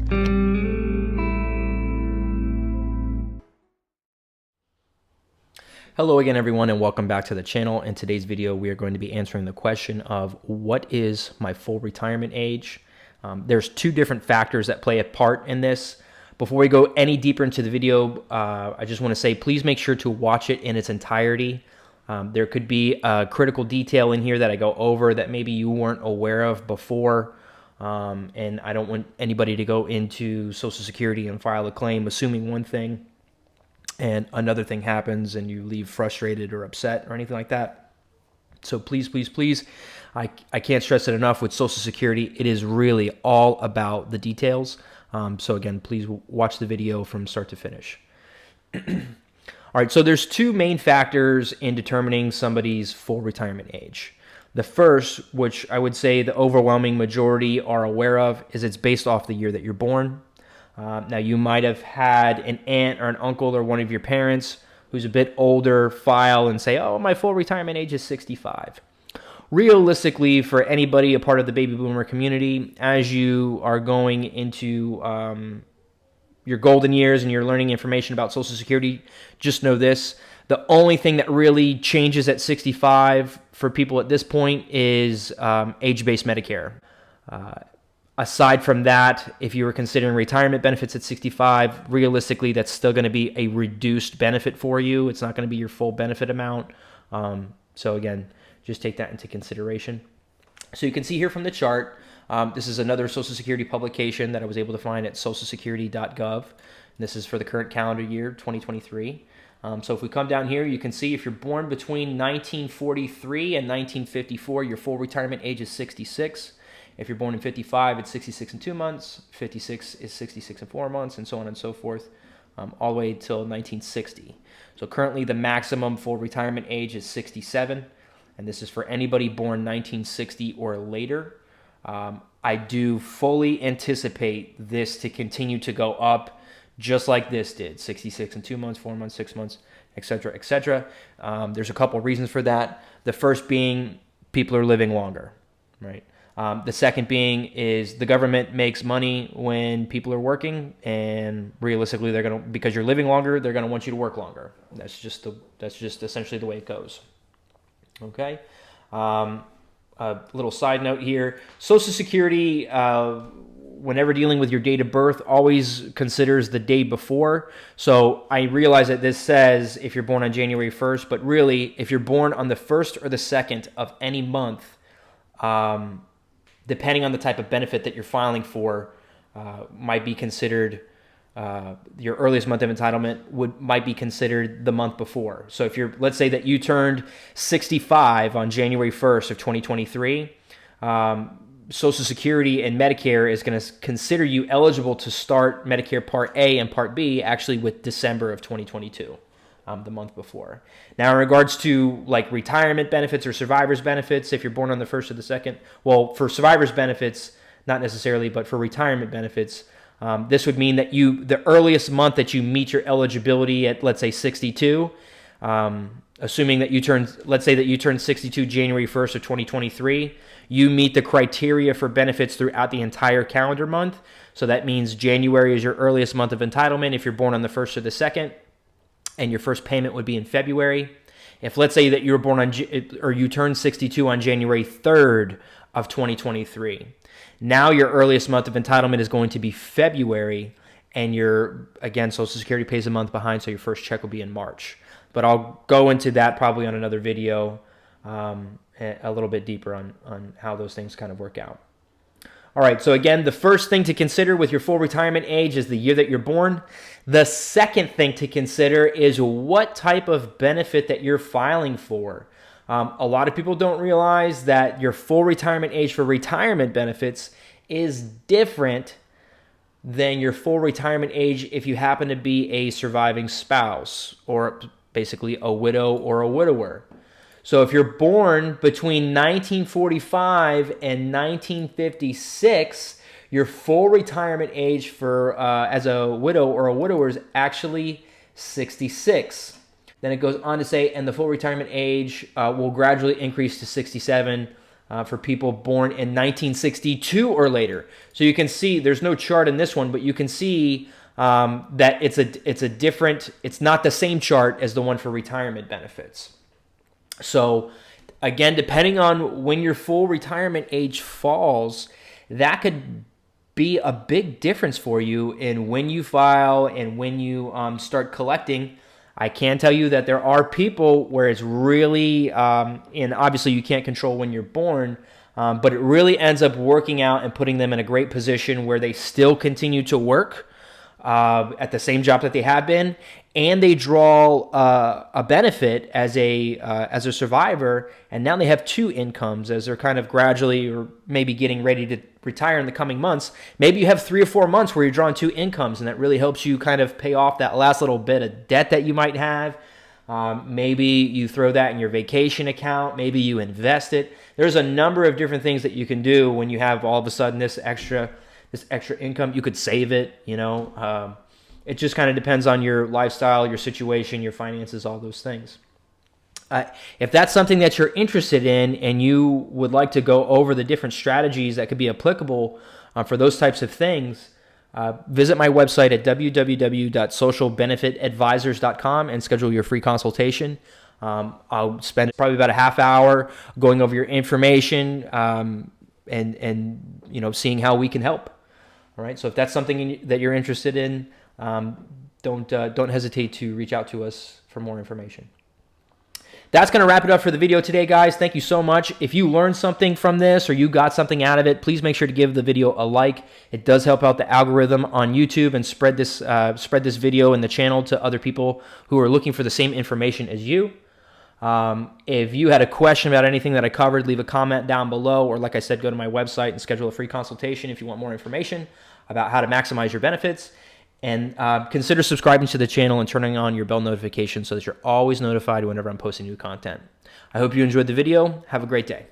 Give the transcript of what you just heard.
Hello again, everyone, and welcome back to the channel. In today's video, we are going to be answering the question of what is my full retirement age? There's two different factors that play a part in this. Before we go any deeper into the video, I just want to say, please make sure to watch it in its entirety. There could be a critical detail in here that I go over that maybe you weren't aware of before. And I don't want anybody to go into Social Security and file a claim assuming one thing and another thing happens and you leave frustrated or upset or anything like that. So please, please, please, I can't stress it enough with Social Security. It is really all about the details. So again, please watch the video from start to finish. All right, so there's two main factors in determining somebody's full retirement age. The first, which I would say the overwhelming majority are aware of, is it's based off the year that you're born. Now, you might have had an aunt or an uncle or one of your parents who's a bit older file and say, oh, my full retirement age is 65. Realistically, for anybody a part of the baby boomer community, as you are going into your golden years and you're learning information about Social Security, just know this. The only thing that really changes at 65 for people at this point is age-based Medicare. Aside from that, if you were considering retirement benefits at 65, realistically, that's still going to be a reduced benefit for you. It's not going to be your full benefit amount. So again, just take that into consideration. So you can see here from the chart, this is another Social Security publication that I was able to find at socialsecurity.gov. This is for the current calendar year, 2023. So if we come down here, you can see if you're born between 1943 and 1954, your full retirement age is 66. If you're born in 55, it's 66 and 2 months. 56 is 66 and 4 months, and so on and so forth, all the way till 1960. So currently, the maximum full retirement age is 67, and this is for anybody born 1960 or later. I do fully anticipate this to continue to go up, just like this did: 66 and 2 months, 4 months, 6 months, etc., etc. There's a couple reasons for that. The first being people are living longer, right? The second being is the government makes money when people are working, and realistically, they're gonna, because you're living longer, they're gonna want you to work longer. That's just essentially the way it goes. Okay. A little side note here: Social Security, whenever dealing with your date of birth, always considers the day before. So I realize that this says if you're born on January 1st, but really, if you're born on the 1st or the 2nd of any month, depending on the type of benefit that you're filing for, might be considered, your earliest month of entitlement might be considered the month before. So if you're, let's say that you turned 65 on January 1st of 2023, Social Security and Medicare is going to consider you eligible to start Medicare Part A and Part B actually with December of 2022. The month before. Now, in regards to like retirement benefits or survivor's benefits, if you're born on the 1st or the 2nd, well, for survivor's benefits, not necessarily, but for retirement benefits, this would mean that the earliest month that you meet your eligibility at, let's say, 62, assuming that let's say that you turn 62 January 1st of 2023, you meet the criteria for benefits throughout the entire calendar month. So that means January is your earliest month of entitlement if you're born on the 1st or the 2nd. And your first payment would be in February. If, let's say that you were born on, or you turned 62 on January 3rd of 2023, now your earliest month of entitlement is going to be February, and again, Social Security pays a month behind, so your first check will be in March. But I'll go into that probably on another video, a little bit deeper on how those things kind of work out. All right, so again, the first thing to consider with your full retirement age is the year that you're born. The second thing to consider is what type of benefit that you're filing for. A lot of people don't realize that your full retirement age for retirement benefits is different than your full retirement age if you happen to be a surviving spouse or basically a widow or a widower. So if you're born between 1945 and 1956, your full retirement age for as a widow or a widower is actually 66. Then it goes on to say, and the full retirement age will gradually increase to 67 for people born in 1962 or later. So you can see there's no chart in this one, but you can see that it's not the same chart as the one for retirement benefits. So again, depending on when your full retirement age falls, that could be a big difference for you in when you file and when you start collecting. I can tell you that there are people where it's really, and obviously you can't control when you're born, but it really ends up working out and putting them in a great position where they still continue to work at the same job that they have been, and they draw a benefit as a survivor, and now they have two incomes as they're kind of gradually or maybe getting ready to retire in the coming months. Maybe you have 3 or 4 months where you're drawing two incomes, and that really helps you kind of pay off that last little bit of debt that you might have. Maybe you throw that in your vacation account. Maybe you invest it. There's a number of different things that you can do when you have all of a sudden this extra income. You could save it, it just kind of depends on your lifestyle, your situation, your finances, all those things. If that's something that you're interested in and you would like to go over the different strategies that could be applicable for those types of things, visit my website at www.socialbenefitadvisors.com and schedule your free consultation. I'll spend probably about a half hour going over your information and seeing how we can help. All right. So if that's something that you're interested in, don't hesitate to reach out to us for more information. That's going to wrap it up for the video today, guys. Thank you so much. If you learned something from this or you got something out of it, please make sure to give the video a like. It does help out the algorithm on YouTube and spread this video and the channel to other people who are looking for the same information as you. If you had a question about anything that I covered, leave a comment down below, or like I said, go to my website and schedule a free consultation if you want more information about how to maximize your benefits. And consider subscribing to the channel and turning on your bell notification so that you're always notified whenever I'm posting new content. I hope you enjoyed the video. Have a great day.